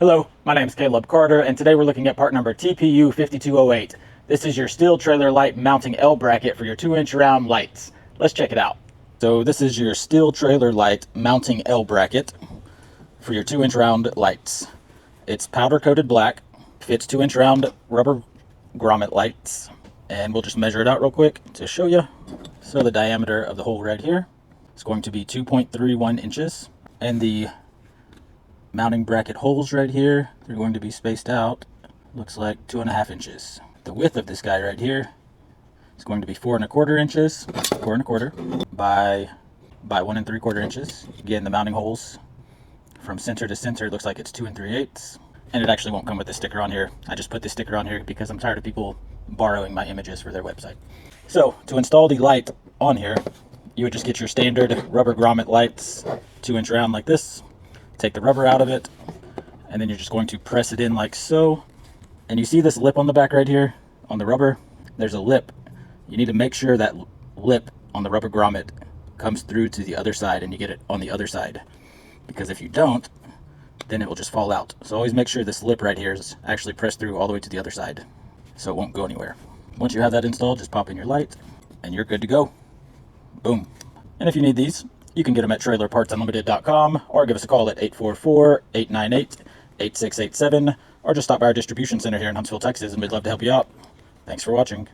Hello, my name is Caleb Carter, and today we're looking at part number TPU5208. This is your steel trailer light mounting L bracket for your 2-inch round lights. Let's check it out. So this is your steel trailer light mounting L bracket for your 2-inch round lights. It's powder coated black, fits 2-inch round rubber grommet lights, and we'll just measure it out real quick to show you. So the diameter of the hole right here is going to be 2.31 inches, and the mounting bracket holes right here, they're going to be spaced out, looks like 2.5 inches. The width of this guy right here is going to be 4.25 inches, 4.25 by 1 3/4 inches. Again, the mounting holes from center to center looks like it's 2 3/8. And it actually won't come with a sticker on here. I just put this sticker on here because I'm tired of people borrowing my images for their website. So to install the light on here, you would just get your standard rubber grommet lights, 2-inch round like this. Take the rubber out of it, and then you're just going to press it in like so. And you see this lip on the back right here on the rubber? There's a lip. You need to make sure that lip on the rubber grommet comes through to the other side and you get it on the other side. Because if you don't, then it will just fall out. So always make sure this lip right here is actually pressed through all the way to the other side so it won't go anywhere. Once you have that installed, just pop in your light and you're good to go. Boom. And if you need these, you can get them at trailerpartsunlimited.com or give us a call at 844-898-8687 or just stop by our distribution center here in Huntsville, Texas, and we'd love to help you out. Thanks for watching.